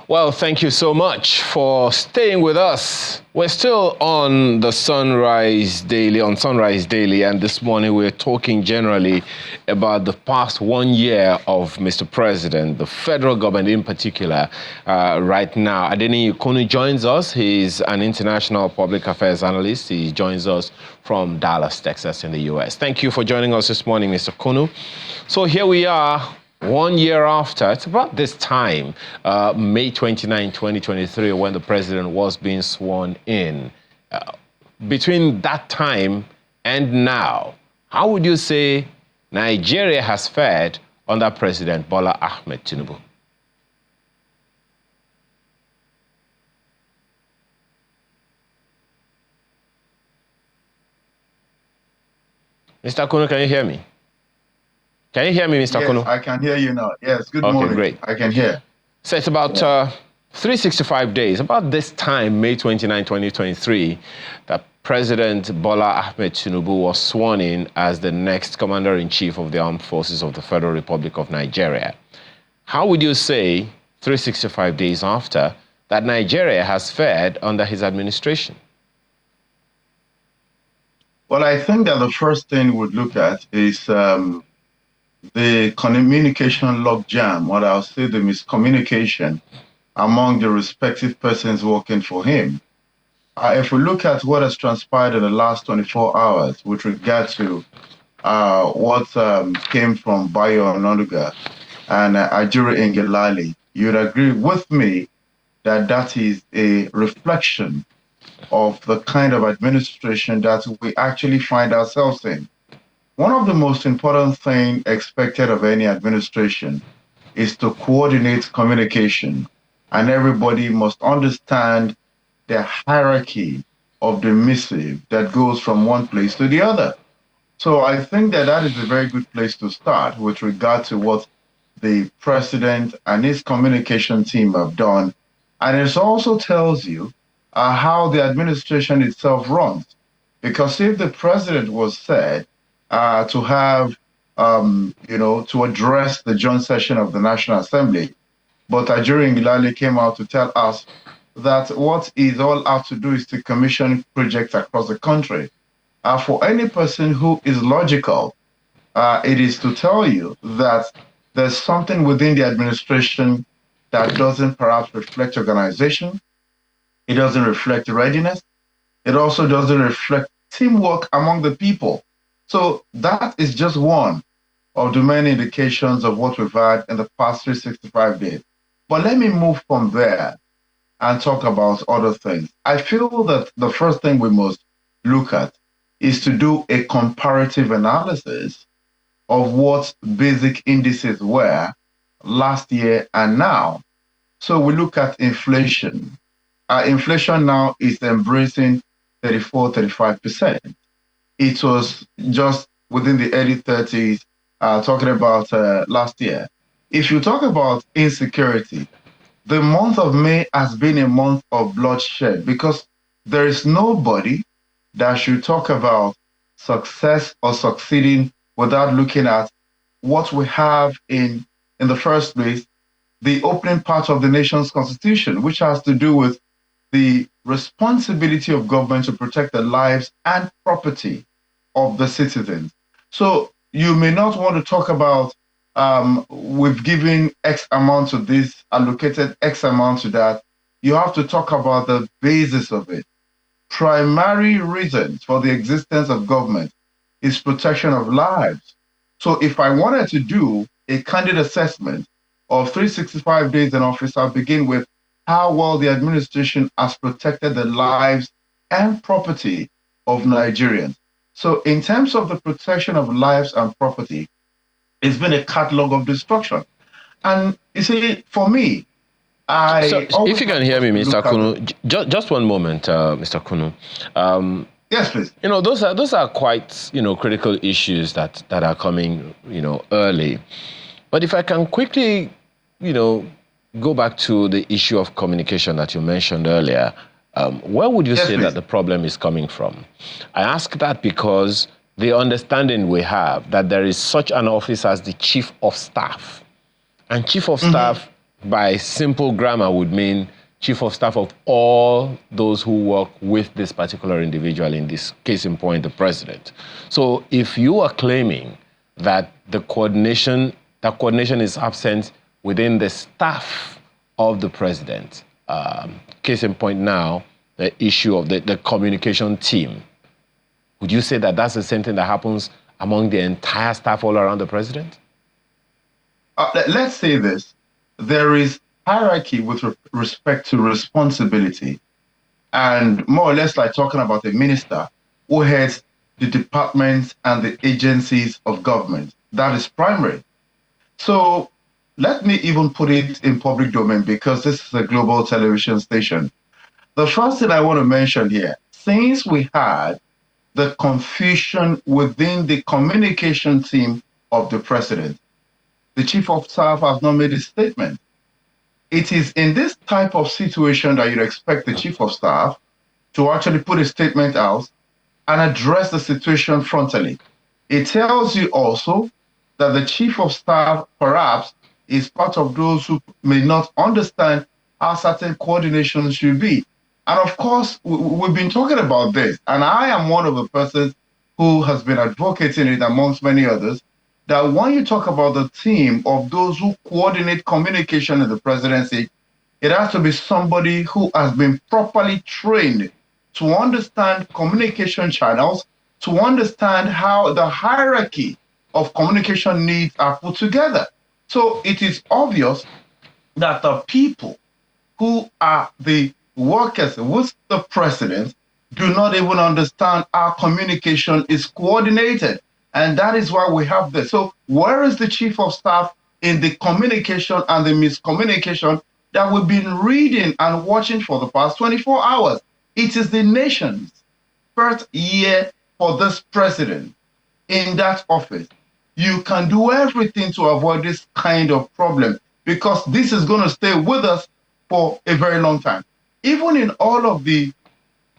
Well, thank you so much for staying with us. We're still on the Sunrise Daily, and this morning we're talking generally about the past 1 year of Mr. President, the federal government in particular, right now. Adeniyi Kunu joins us. He's an international public affairs analyst. He joins us from Dallas, Texas in the U.S. Thank you for joining us this morning, Mr. Kunu. So here we are, 1 year after. It's about this time, May 29, 2023, when the president was being sworn in. Between that time and now, how would you say Nigeria has fared under President Bola Ahmed Tinubu? Mr. Kunu, can you hear me? Can you hear me, Mr. Kunu? Yes, I can hear you now. Yes, good morning. Okay, great. I can hear. So it's about 365 days, about this time, May 29, 2023, that President Bola Ahmed Tinubu was sworn in as the next Commander-in-Chief of the Armed Forces of the Federal Republic of Nigeria. How would you say, 365 days after, that Nigeria has fared under his administration? Well, I think that the first thing we'd look at is the communication logjam, what I'll say the miscommunication among the respective persons working for him. If we look at what has transpired in the last 24 hours with regard to what came from Bayo Ononuga and Ajuri Ngelale, you'd agree with me that that is a reflection of the kind of administration that we actually find ourselves in. One of the most important things expected of any administration is to coordinate communication, and everybody must understand the hierarchy of the missive that goes from one place to the other. So I think that that is a very good place to start with regard to what the president and his communication team have done. And it also tells you how the administration itself runs. Because if the president was said to have, to address the joint session of the National Assembly, but Ajuri Ngelale came out to tell us that what he's all out to do is to commission projects across the country. For any person who is logical, it is to tell you that there's something within the administration that doesn't perhaps reflect organization. It doesn't reflect readiness. It also doesn't reflect teamwork among the people. So that is just one of the many indications of what we've had in the past 365 days. But let me move from there and talk about other things. I feel that the first thing we must look at is to do a comparative analysis of what basic indices were last year and now. So we look at inflation. Inflation now is embracing 34-35%. It was just within the early 30s, talking about last year. If you talk about insecurity, the month of May has been a month of bloodshed because there is nobody that should talk about success or succeeding without looking at what we have in the first place, the opening part of the nation's constitution, which has to do with the responsibility of government to protect the lives and property of the citizens. So you may not want to talk about we've given X amount to this, allocated X amount to that. You have to talk about the basis of it. Primary reasons for the existence of government is protection of lives. So if I wanted to do a candid assessment of 365 days in office, I'll begin with how well the administration has protected the lives and property of Nigerians. So in terms of the protection of lives and property, it's been a catalog of destruction. And you see, for me, if you can hear me, Mr. Kunu, just one moment, Mr. Kunu. Yes, please. Those are quite, critical issues that are coming, early. But if I can quickly, go back to the issue of communication that you mentioned earlier, where would you say that the problem is coming from? I ask that because the understanding we have that there is such an office as the Chief of Staff. And Chief of Staff by simple grammar would mean chief of staff of all those who work with this particular individual, in this case in point, the president. So if you are claiming that coordination is absent within the staff of the president, case in point now, the issue of the communication team, would you say that that's the same thing that happens among the entire staff all around the president? Let's say this. There is hierarchy with respect to responsibility, and more or less like talking about a minister who heads the departments and the agencies of government. That is primary. So let me even put it in public domain, because this is a global television station. The first thing I want to mention here, since we had the confusion within the communication team of the president, the chief of staff has not made a statement. It is in this type of situation that you'd expect the chief of staff to actually put a statement out and address the situation frontally. It tells you also that the chief of staff perhaps is part of those who may not understand how certain coordination should be. And of course, we've been talking about this, and I am one of the persons who has been advocating it amongst many others, that when you talk about the team of those who coordinate communication in the presidency, it has to be somebody who has been properly trained to understand communication channels, to understand how the hierarchy of communication needs are put together. So it is obvious that the people who are the workers with the president do not even understand how communication is coordinated. And that is why we have this. So where is the chief of staff in the communication and the miscommunication that we've been reading and watching for the past 24 hours? It is the nation's first year for this president in that office. You can do everything to avoid this kind of problem, because this is going to stay with us for a very long time. Even in all of the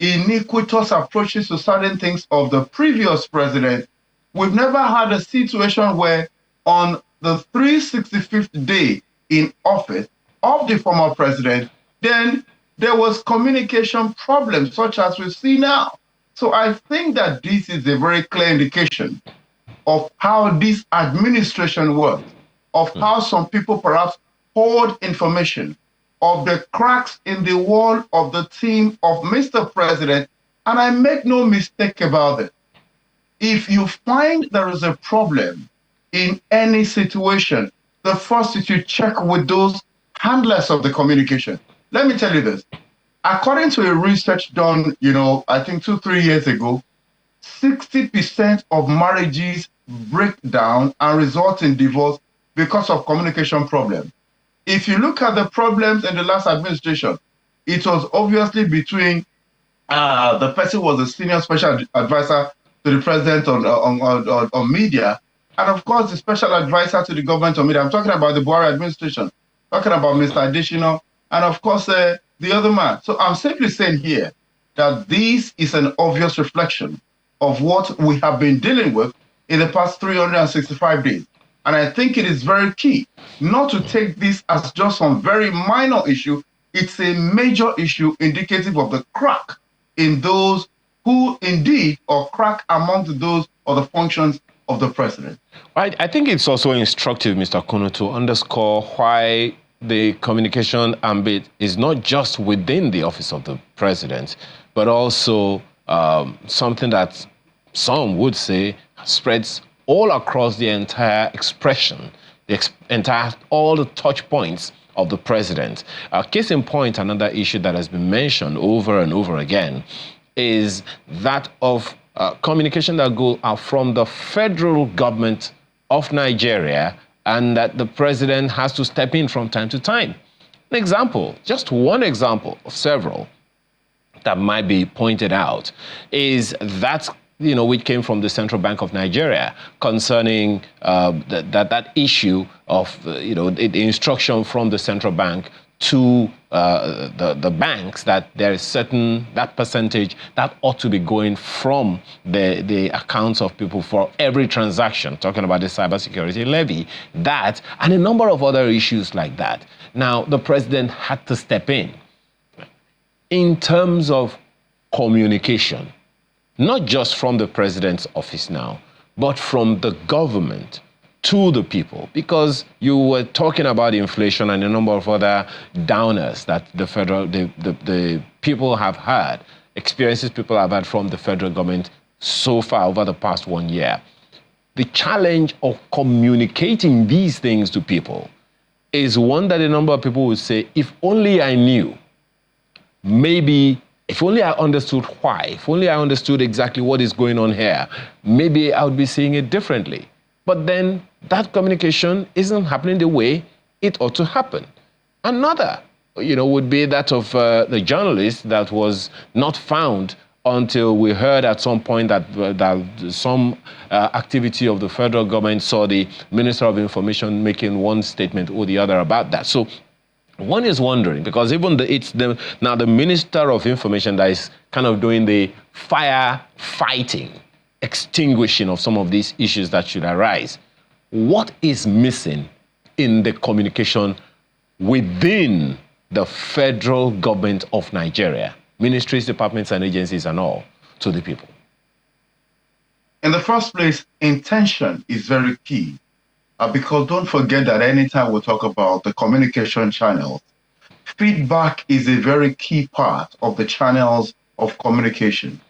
iniquitous approaches to certain things of the previous president, we've never had a situation where on the 365th day in office of the former president, then there was communication problems such as we see now. So I think that this is a very clear indication of how this administration works, of how some people perhaps hoard information, of the cracks in the wall of the team of Mr. President. And I make no mistake about it. If you find there is a problem in any situation, the first is you check with those handlers of the communication. Let me tell you this. According to a research done, I think 2-3 years ago, 60% of marriages break down and result in divorce because of communication problems. If you look at the problems in the last administration, it was obviously between the person who was a senior special advisor to the president on media, and of course the special advisor to the government on media. I'm talking about the Buhari administration, talking about Mr. Additional, and of course the other man. So I'm simply saying here that this is an obvious reflection of what we have been dealing with in the past 365 days. And I think it is very key not to take this as just some very minor issue. It's a major issue indicative of the crack in those who indeed, or crack among those or the functions of the president. I think it's also instructive, Mr. Kunu, to underscore why the communication ambit is not just within the office of the president, but also something that some would say spreads all across the entire expression, all the touch points of the president. Case in point, another issue that has been mentioned over and over again is that of communication that go out from the federal government of Nigeria, and that the president has to step in from time to time. An example, just one example of several that might be pointed out, is that which came from the Central Bank of Nigeria concerning that issue of the instruction from the central bank to the banks that there is that percentage that ought to be going from the accounts of people for every transaction, talking about the cybersecurity levy, that, and a number of other issues like that. Now, the president had to step in terms of communication, not just from the president's office now, but from the government to the people, because you were talking about inflation and a number of other downers that the people have had, experiences people have had from the federal government so far over the past 1 year. The challenge of communicating these things to people is one that a number of people would say, if only I knew, maybe if only I understood why, if only I understood exactly what is going on here, maybe I would be seeing it differently. But then that communication isn't happening the way it ought to happen. Another, would be that of the journalist that was not found until we heard at some point that some activity of the federal government saw the Minister of Information making one statement or the other about that. So one is wondering, because even now the Minister of Information that is kind of doing the fire fighting, extinguishing of some of these issues that should arise. What is missing in the communication within the federal government of Nigeria, ministries, departments, and agencies and all, to the people? In the first place, intention is very key. Because don't forget that anytime we talk about the communication channels, feedback is a very key part of the channels of communication.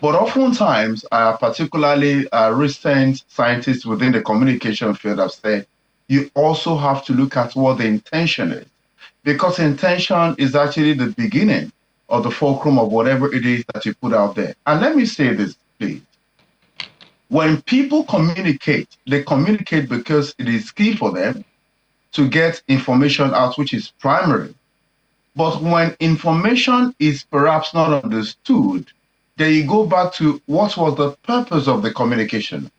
But oftentimes, particularly recent scientists within the communication field have said, you also have to look at what the intention is. Because intention is actually the beginning of the fulcrum of whatever it is that you put out there. And let me say this, please. When people communicate, they communicate because it is key for them to get information out, which is primary. But when information is perhaps not understood, then you go back to what was the purpose of the communication?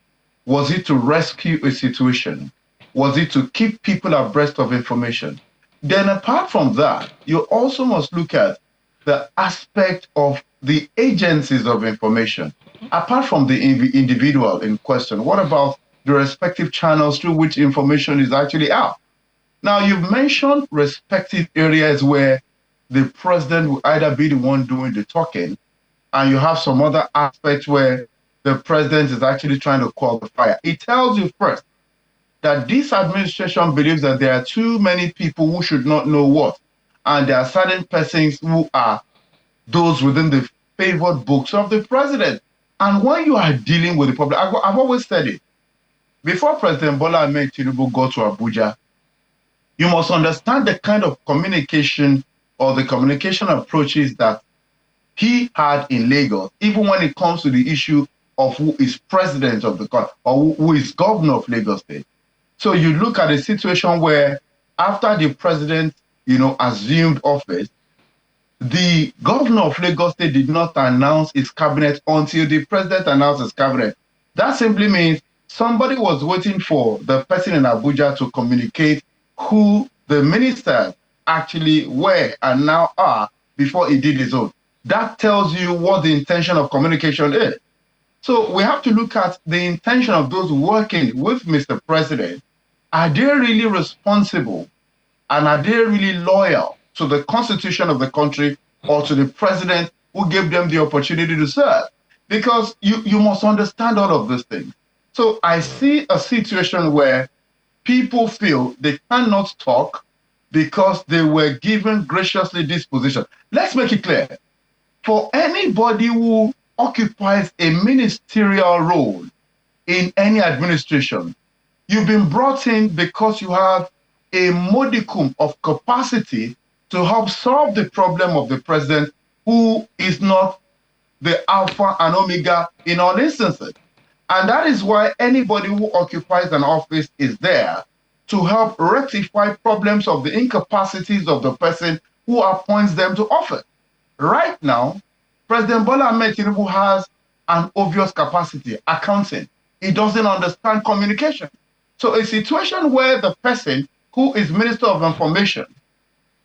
Was it to rescue a situation? Was it to keep people abreast of information? Then apart from that, you also must look at the aspect of the agencies of information. Apart from the individual in question, what about the respective channels through which information is actually out? Now, you've mentioned respective areas where the president will either be the one doing the talking, and you have some other aspects where the president is actually trying to quell the fire. It tells you first that this administration believes that there are too many people who should not know what, and there are certain persons who are those within the favored books of the president. And when you are dealing with the public, I've always said it, before President Bola Ahmed Tinubu got to Abuja, you must understand the kind of communication or the communication approaches that he had in Lagos, even when it comes to the issue of who is president of the country or who is governor of Lagos State. So you look at a situation where after the president, assumed office, the governor of Lagos State did not announce his cabinet until the president announced his cabinet. That simply means somebody was waiting for the person in Abuja to communicate who the ministers actually were and now are before he did his own. That tells you what the intention of communication is. So we have to look at the intention of those working with Mr. President. Are they really responsible and are they really loyal to the constitution of the country or to the president who gave them the opportunity to serve? Because you must understand all of these things. So I see a situation where people feel they cannot talk because they were given graciously this position. Let's make it clear. For anybody who occupies a ministerial role in any administration, you've been brought in because you have a modicum of capacity to help solve the problem of the president, who is not the alpha and omega in all instances. And that is why anybody who occupies an office is there to help rectify problems of the incapacities of the person who appoints them to office. Right now, President Bola Ahmed Tinubu has an obvious capacity, accounting. He doesn't understand communication. So a situation where the person who is Minister of Information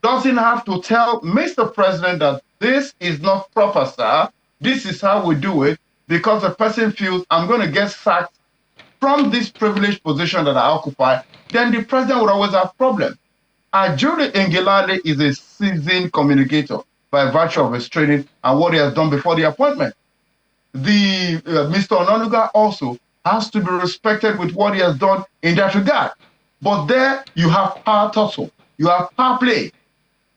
doesn't have to tell Mr. President that this is not proper, sir. This is how we do it, because the person feels I'm going to get sacked from this privileged position that I occupy, then the president would always have problems. Ajuri Ngelale is a seasoned communicator by virtue of his training and what he has done before the appointment. Mr. Ononuga also has to be respected with what he has done in that regard. But there you have power tussle, you have power play.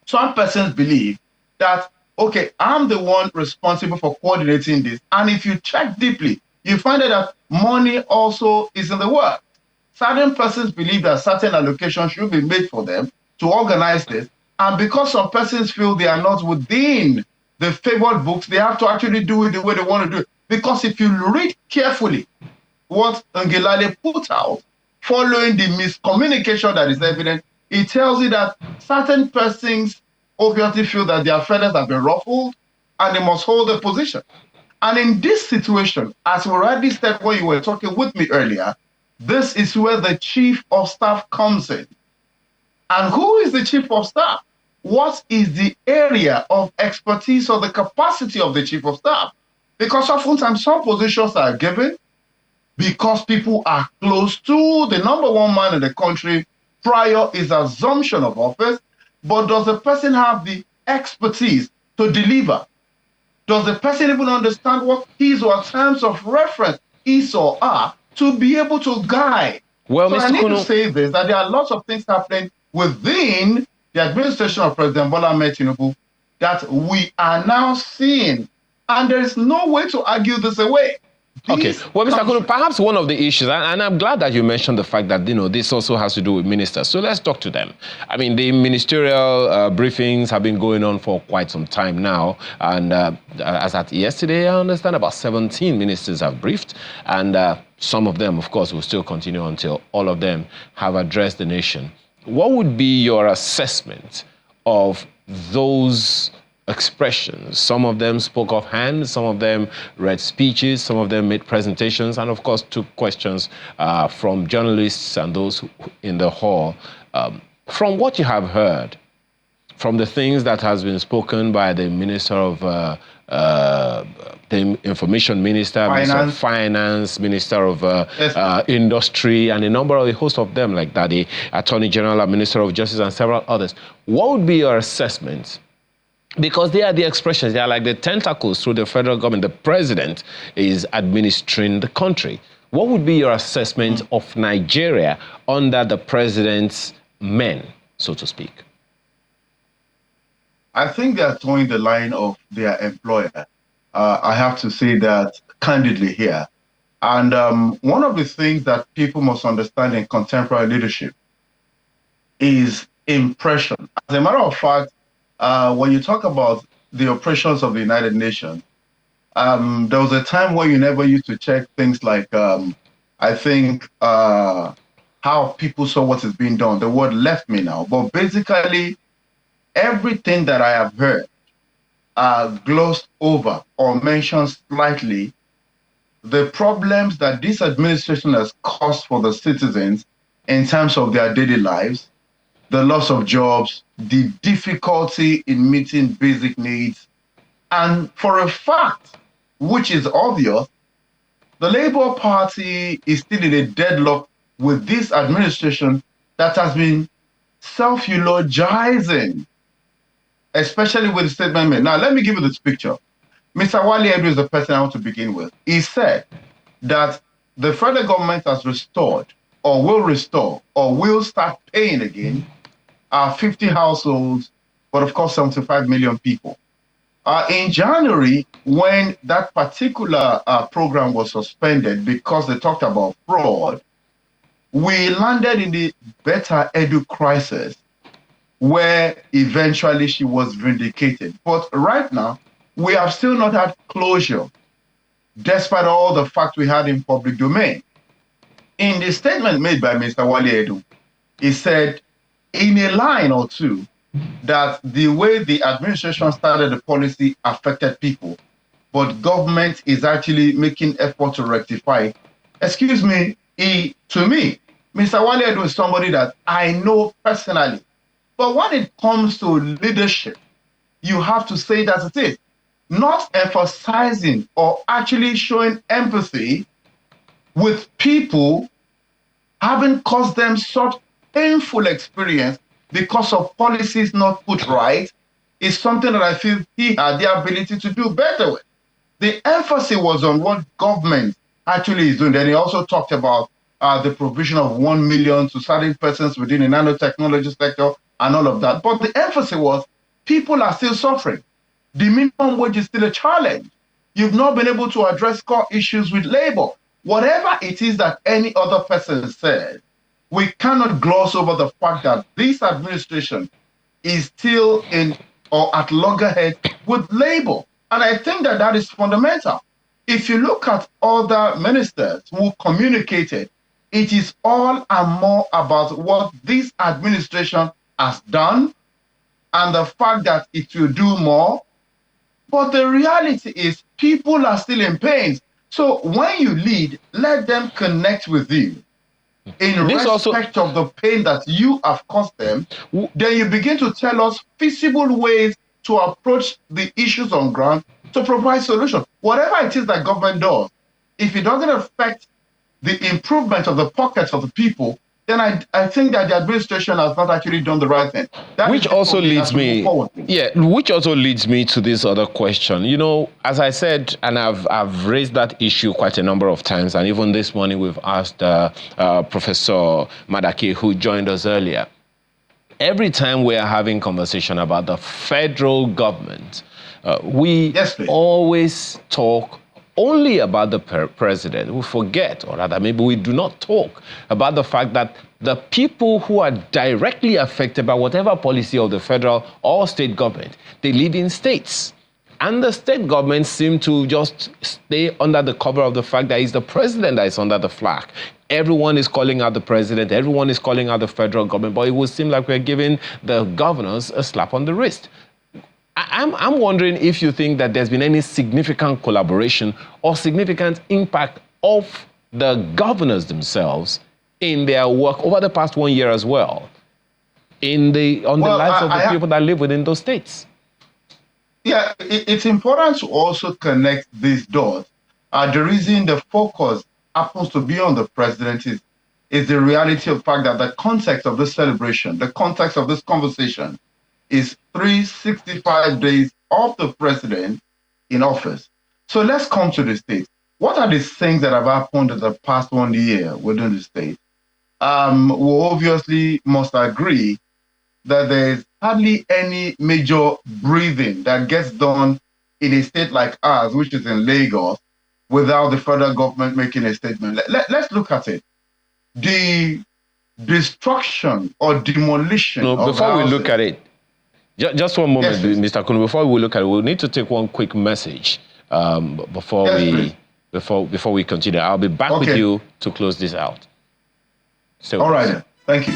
Some persons believe that, okay, I'm the one responsible for coordinating this. And if you check deeply, you find out that money also is in the work. Certain persons believe that certain allocations should be made for them to organize this. And because some persons feel they are not within the favored books, they have to actually do it the way they want to do it. Because if you read carefully what Ngelale put out, following the miscommunication that is evident, it tells you that certain persons obviously feel that their feathers have been ruffled and they must hold a position. And in this situation, as we rightly said when you were talking with me earlier, this is where the chief of staff comes in. And who is the chief of staff? What is the area of expertise or the capacity of the chief of staff? Because oftentimes some positions are given because people are close to the number one man in the country prior his assumption of office. But does the person have the expertise to deliver? Does the person even understand what his or her terms of reference is or are to be able to guide? Well, so Mr. I need Kunu, to say this, that there are lots of things happening within the administration of President Bola Ahmed Tinubu that we are now seeing. And there is no way to argue this away. Okay. Well, Mr. Kunu, perhaps one of the issues, and I'm glad that you mentioned the fact that, this also has to do with ministers. So let's talk to them. I mean, the ministerial briefings have been going on for quite some time now. And as at yesterday, I understand about 17 ministers have briefed. And some of them, of course, will still continue until all of them have addressed the nation. What would be your assessment of those expressions? Some of them spoke offhand, some of them read speeches, some of them made presentations, and of course took questions from journalists and those in the hall. From what you have heard, from the things that has been spoken by the Minister of the Information Minister, Minister of Finance, Minister of Industry, and a host of them like that, the Attorney General and Minister of Justice and several others, what would be your assessment? Because they are the expressions, they are like the tentacles through the federal government. The president is administering the country. What would be your assessment of Nigeria under the president's men, so to speak? I think they are towing the line of their employer. I have to say that candidly here. And one of the things that people must understand in contemporary leadership is impression. As a matter of fact, when you talk about the operations of the United Nations, there was a time where you never used to check things like, I think, how people saw what is being done. The word left me now. But basically, everything that I have heard glossed over or mentioned slightly the problems that this administration has caused for the citizens in terms of their daily lives, the loss of jobs, the difficulty in meeting basic needs. And for a fact, which is obvious, the Labour Party is still in a deadlock with this administration that has been self-eulogizing, especially with the statement made. Now, let me give you this picture. Mr. Wale Edu is the person I want to begin with. He said that the federal government has restored or will restore or will start paying again 50 households, but of course 75 million people. In January, when that particular program was suspended because they talked about fraud, we landed in the Better Edu crisis where eventually she was vindicated. But right now, we have still not had closure, despite all the facts we had in public domain. In the statement made by Mr. Wale Edu, he said in a line or two that the way the administration started the policy affected people, but government is actually making effort to rectify it. Excuse me, to me, Mr. Wale Edu is somebody that I know personally. But when it comes to leadership, you have to say that it is. Not emphasizing or actually showing empathy with people having caused them such painful experience because of policies not put right is something that I feel he had the ability to do better with. The emphasis was on what government actually is doing. Then he also talked about the provision of 1 million to certain persons within the nanotechnology sector and all of that. But the emphasis was people are still suffering. The minimum wage is still a challenge. You've not been able to address core issues with labor. Whatever it is that any other person said, we cannot gloss over the fact that this administration is still in or at loggerhead with labor. And I think that that is fundamental. If you look at other ministers who communicated, it is all and more about what this administration has done and the fact that it will do more. But the reality is people are still in pain. So when you lead, let them connect with you in respect of the pain that you have caused them. Then you begin to tell us feasible ways to approach the issues on ground to provide solutions. Whatever it is that government does, if it doesn't affect the improvement of the pockets of the people, then I think that the administration has not actually done the right thing. Which also leads me, which also leads me to this other question. You know, as I said, and I've raised that issue quite a number of times, and even this morning we've asked Professor Madaki, who joined us earlier. Every time we are having conversation about the federal government, we always talk only about the president. We forget, or rather maybe we do not talk about the fact that the people who are directly affected by whatever policy of the federal or state government, they live in states. And the state governments seem to just stay under the cover of the fact that it's the president that is under the flag. Everyone is calling out the president, everyone is calling out the federal government, but it would seem like we're giving the governors a slap on the wrist. I'm wondering if you think that there's been any significant collaboration or significant impact of the governors themselves in their work over the past 1 year as well, on the lives of the people that live within those states. Yeah, it's important to also connect these dots. The reason the focus happens to be on the president is the reality of the fact that the context of this celebration, the context of this conversation is 365 days of the president in office. So let's come to the state. What are the things that have happened in the past 1 year within the state? We obviously must agree that there's hardly any major breathing that gets done in a state like ours, which is in Lagos, without the federal government making a statement. Let's look at it. The destruction or demolition of before houses. We look at it, just one moment, Mr. Kuno. Before we look at it, we'll need to take one quick message before we continue. I'll be back with you to close this out. So, all right, thank you.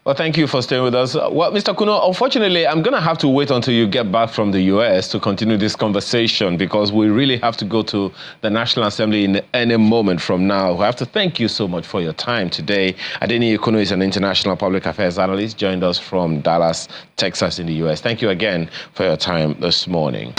Well, thank you for staying with us. Well, Mr. Kuno, unfortunately, I'm going to have to wait until you get back from the U.S. to continue this conversation because we really have to go to the National Assembly in any moment from now. We have to thank you so much for your time today. Adeniyi Kuno is an international public affairs analyst, joined us from Dallas, Texas in the U.S. Thank you again for your time this morning.